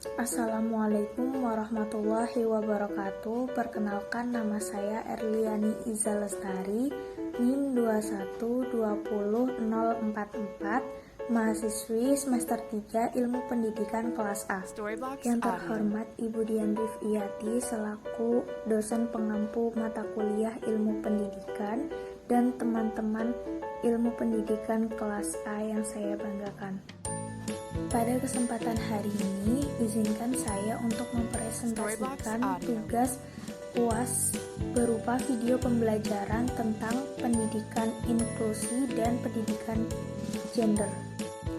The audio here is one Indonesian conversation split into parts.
Assalamualaikum warahmatullahi wabarakatuh. Perkenalkan, nama saya Erliani Iza Lestari, NIM 2120044, mahasiswi semester 3 Ilmu Pendidikan kelas A. Yang terhormat Ibu Dian Rifiyati selaku dosen pengampu mata kuliah Ilmu Pendidikan dan teman-teman Ilmu Pendidikan kelas A yang saya banggakan. Pada kesempatan hari ini, izinkan saya untuk mempresentasikan tugas UAS berupa video pembelajaran tentang pendidikan inklusi dan pendidikan gender.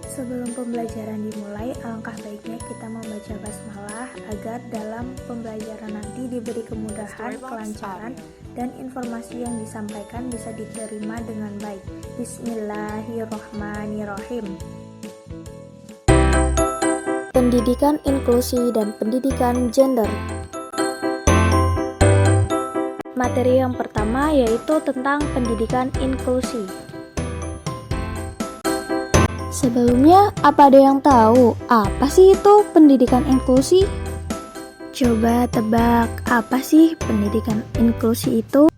Sebelum pembelajaran dimulai, alangkah baiknya kita membaca basmalah agar dalam pembelajaran nanti diberi kemudahan, kelancaran, dan informasi yang disampaikan bisa diterima dengan baik. Bismillahirrahmanirrahim. Pendidikan inklusi dan pendidikan gender. Materi yang pertama yaitu tentang pendidikan inklusi. Sebelumnya, apa ada yang tahu apa sih itu pendidikan inklusi? Coba tebak, apa sih pendidikan inklusi itu?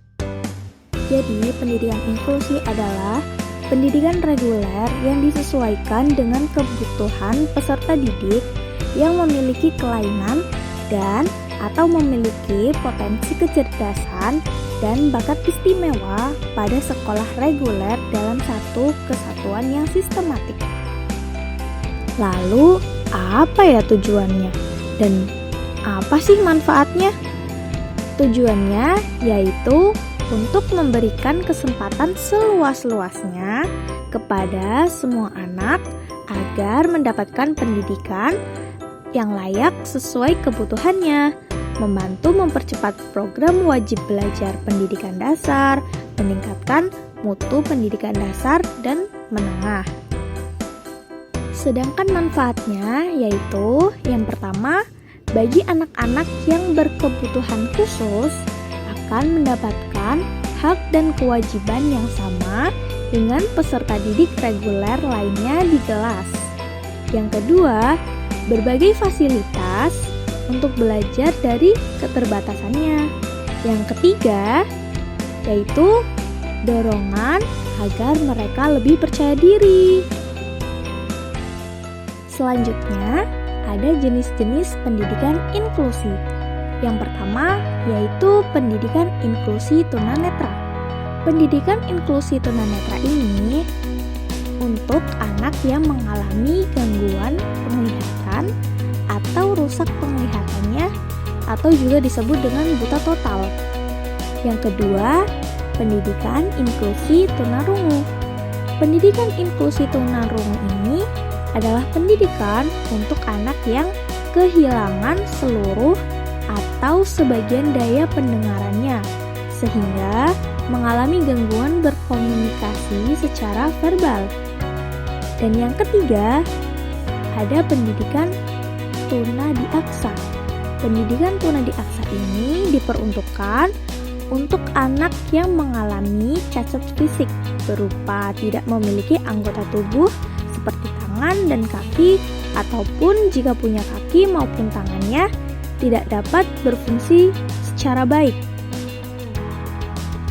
Jadi, pendidikan inklusi adalah pendidikan reguler yang disesuaikan dengan kebutuhan peserta didik yang memiliki kelainan dan atau memiliki potensi kecerdasan dan bakat istimewa pada sekolah reguler dalam satu kesatuan yang sistematik. Lalu, apa ya tujuannya? Dan apa sih manfaatnya? Tujuannya yaitu untuk memberikan kesempatan seluas-luasnya kepada semua anak agar mendapatkan pendidikan yang layak sesuai kebutuhannya, membantu mempercepat program wajib belajar pendidikan dasar, meningkatkan mutu pendidikan dasar dan menengah. Sedangkan manfaatnya yaitu yang pertama, bagi anak-anak yang berkebutuhan khusus akan mendapatkan hak dan kewajiban yang sama dengan peserta didik reguler lainnya di kelas. Yang kedua, berbagai fasilitas untuk belajar dari keterbatasannya. Yang ketiga, yaitu dorongan agar mereka lebih percaya diri. Selanjutnya, ada jenis-jenis pendidikan inklusi. Yang pertama yaitu pendidikan inklusi tunanetra. Pendidikan inklusi tunanetra ini untuk anak yang mengalami gangguan penglihatan atau rusak penglihatannya atau juga disebut dengan buta total. Yang kedua, pendidikan inklusi tunarungu. Pendidikan inklusi tunarungu ini adalah pendidikan untuk anak yang kehilangan seluruh atau sebagian daya pendengarannya, sehingga mengalami gangguan berkomunikasi secara verbal. Dan yang ketiga, ada pendidikan tunadiaksa. Pendidikan tunadiaksa ini diperuntukkan untuk anak yang mengalami cacat fisik berupa tidak memiliki anggota tubuh seperti tangan dan kaki, ataupun jika punya kaki maupun tangannya tidak dapat berfungsi secara baik.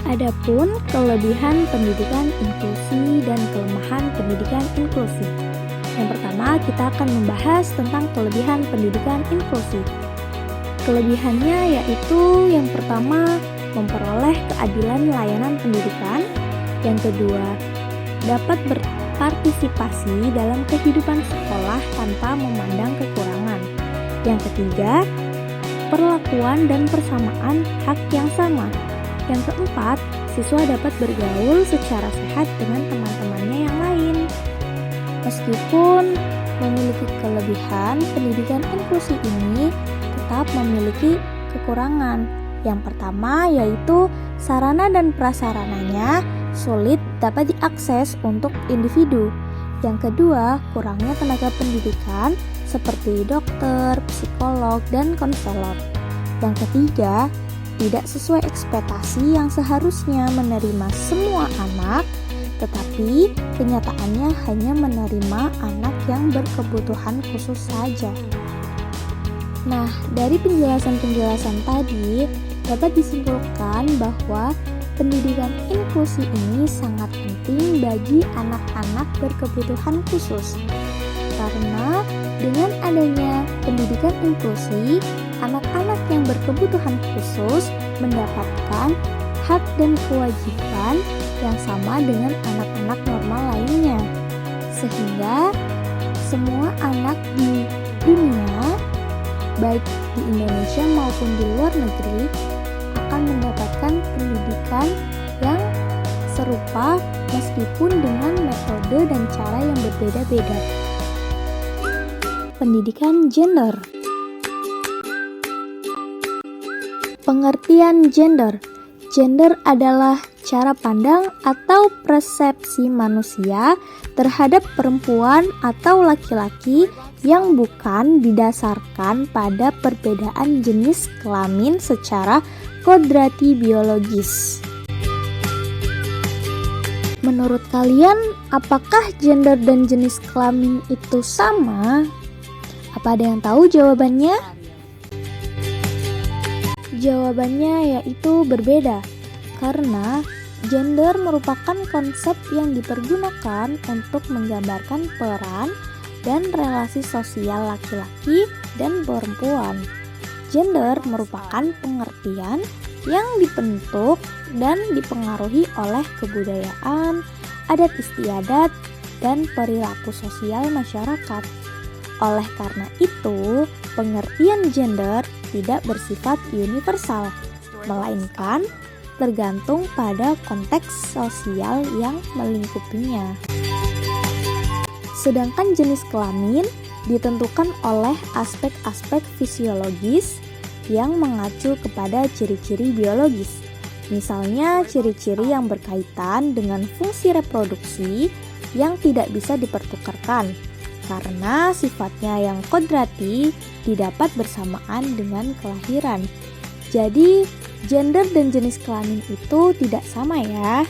Adapun kelebihan pendidikan inklusi dan kelemahan pendidikan inklusi. Yang pertama, kita akan membahas tentang kelebihan pendidikan inklusi. Kelebihannya yaitu yang pertama, memperoleh keadilan layanan pendidikan. Yang kedua, dapat berpartisipasi dalam kehidupan sekolah tanpa memandang kekurangan. Yang ketiga, perlakuan dan persamaan hak yang sama. Yang keempat, siswa dapat bergaul secara sehat dengan teman-temannya yang lain. Meskipun memiliki kelebihan, pendidikan inklusi ini tetap memiliki kekurangan. Yang pertama yaitu sarana dan prasarananya sulit dapat diakses untuk individu. Yang kedua, kurangnya tenaga pendidikan seperti dokter, psikolog, dan konselor. Yang ketiga, tidak sesuai ekspektasi yang seharusnya menerima semua anak, tetapi kenyataannya hanya menerima anak yang berkebutuhan khusus saja. Nah, dari penjelasan-penjelasan tadi dapat disimpulkan bahwa pendidikan inklusi ini sangat penting bagi anak-anak berkebutuhan khusus. Karena dengan adanya pendidikan inklusi, anak-anak yang berkebutuhan khusus mendapatkan hak dan kewajiban yang sama dengan anak-anak normal lainnya. Sehingga semua anak di dunia, baik di Indonesia maupun di luar negeri, akan mendapatkan pendidikan yang serupa meskipun dengan metode dan cara yang berbeda-beda. Pendidikan gender. Pengertian gender. Gender adalah cara pandang atau persepsi manusia terhadap perempuan atau laki-laki yang bukan didasarkan pada perbedaan jenis kelamin secara kodrati biologis. Menurut kalian, apakah gender dan jenis kelamin itu sama? Apa ada yang tahu jawabannya? Jawabannya yaitu berbeda, karena gender merupakan konsep yang dipergunakan untuk menggambarkan peran dan relasi sosial laki-laki dan perempuan. Gender merupakan pengertian yang dibentuk dan dipengaruhi oleh kebudayaan, adat istiadat, dan perilaku sosial masyarakat. Oleh karena itu, pengertian gender tidak bersifat universal, melainkan tergantung pada konteks sosial yang melingkupinya. Sedangkan jenis kelamin ditentukan oleh aspek-aspek fisiologis yang mengacu kepada ciri-ciri biologis. Misalnya, ciri-ciri yang berkaitan dengan fungsi reproduksi yang tidak bisa dipertukarkan, karena sifatnya yang kodrati didapat bersamaan dengan kelahiran. Jadi, gender dan jenis kelamin itu tidak sama ya.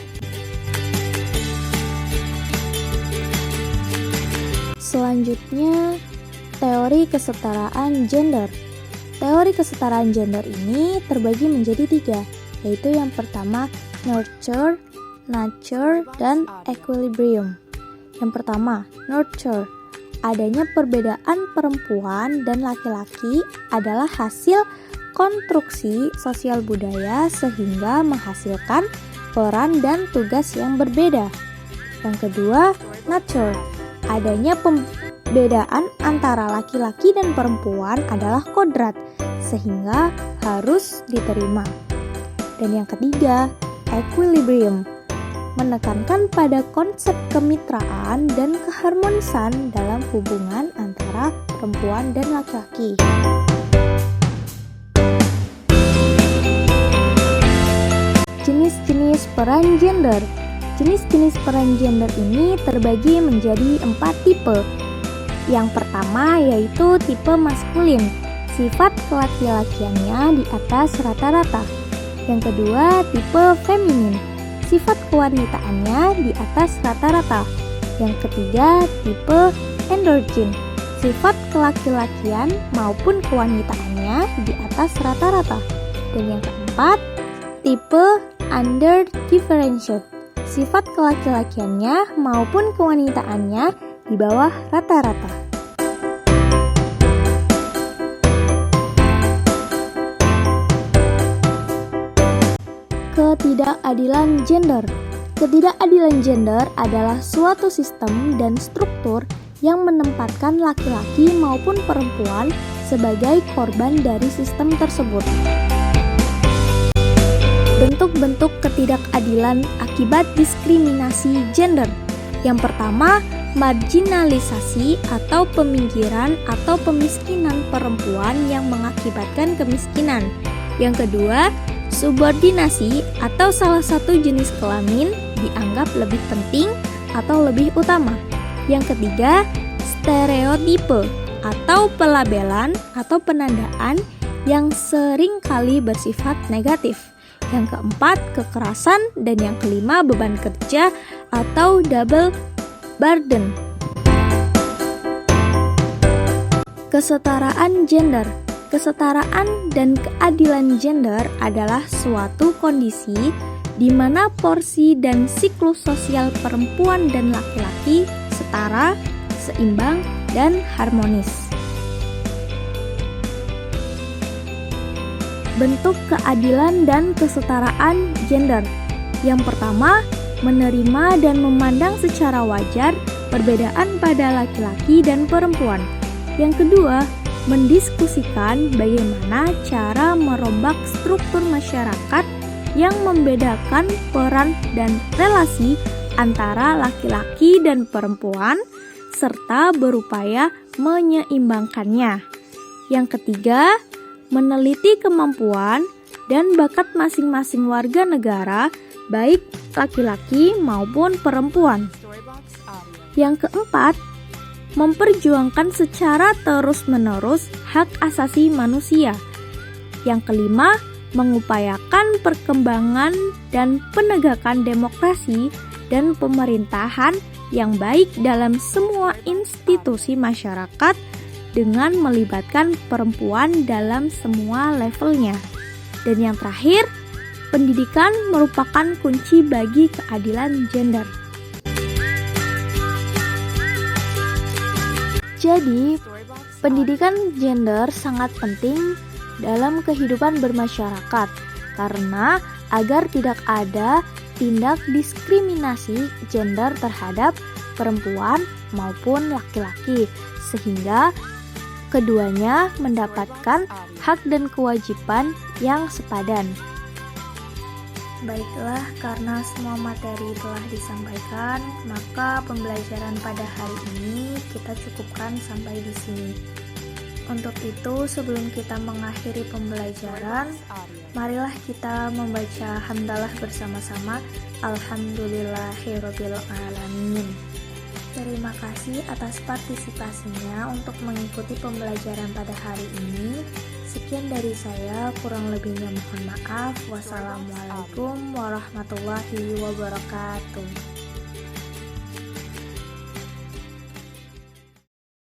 Selanjutnya, teori kesetaraan gender. Teori kesetaraan gender ini terbagi menjadi 3, yaitu yang pertama nurture, nature, dan equilibrium. Yang pertama, nurture. Adanya perbedaan perempuan dan laki-laki adalah hasil konstruksi sosial budaya sehingga menghasilkan peran dan tugas yang berbeda. Yang kedua, nature. Adanya pembedaan antara laki-laki dan perempuan adalah kodrat sehingga harus diterima. Dan yang ketiga, equilibrium. Menekankan pada konsep kemitraan dan keharmonisan dalam hubungan antara perempuan dan laki-laki. Jenis-jenis peran gender. Jenis-jenis peran gender ini terbagi menjadi 4 tipe. Yang pertama yaitu tipe maskulin, sifat kelaki-lakiannya di atas rata-rata. Yang kedua, tipe feminin, sifat kewanitaannya di atas rata-rata. Yang ketiga, tipe androgen, sifat kelaki-lakian maupun kewanitaannya di atas rata-rata. Dan yang keempat, tipe underdifferentiated, sifat kelaki-lakiannya maupun kewanitaannya di bawah rata-rata. Ketidakadilan gender. Ketidakadilan gender adalah suatu sistem dan struktur yang menempatkan laki-laki maupun perempuan sebagai korban dari sistem tersebut. Bentuk-bentuk ketidakadilan akibat diskriminasi gender. Yang pertama, marginalisasi atau peminggiran atau pemiskinan perempuan yang mengakibatkan kemiskinan. Yang kedua, subordinasi atau salah satu jenis kelamin dianggap lebih penting atau lebih utama. Yang ketiga, stereotipe atau pelabelan atau penandaan yang sering kali bersifat negatif. Yang keempat, kekerasan, dan yang kelima, beban kerja atau double burden. Kesetaraan gender. Kesetaraan dan keadilan gender adalah suatu kondisi di mana porsi dan siklus sosial perempuan dan laki-laki setara, seimbang, dan harmonis. Bentuk keadilan dan kesetaraan gender. Yang pertama, menerima dan memandang secara wajar perbedaan pada laki-laki dan perempuan. Yang kedua, mendiskusikan bagaimana cara merombak struktur masyarakat yang membedakan peran dan relasi antara laki-laki dan perempuan, serta berupaya menyeimbangkannya. Yang ketiga, meneliti kemampuan dan bakat masing-masing warga negara, baik laki-laki maupun perempuan. Yang keempat, memperjuangkan secara terus-menerus hak asasi manusia. Yang kelima, mengupayakan perkembangan dan penegakan demokrasi dan pemerintahan yang baik dalam semua institusi masyarakat dengan melibatkan perempuan dalam semua levelnya. Dan yang terakhir, pendidikan merupakan kunci bagi keadilan gender. Jadi, pendidikan gender sangat penting dalam kehidupan bermasyarakat karena agar tidak ada tindak diskriminasi gender terhadap perempuan maupun laki-laki, sehingga keduanya mendapatkan hak dan kewajiban yang sepadan. Baiklah, karena semua materi telah disampaikan, maka pembelajaran pada hari ini kita cukupkan sampai di sini. Untuk itu, sebelum kita mengakhiri pembelajaran, marilah kita membaca hamdalah bersama-sama. Alhamdulillahirabbil alamin. Terima kasih atas partisipasinya untuk mengikuti pembelajaran pada hari ini. Sekian dari saya, kurang lebihnya mohon maaf. Wassalamualaikum warahmatullahi wabarakatuh.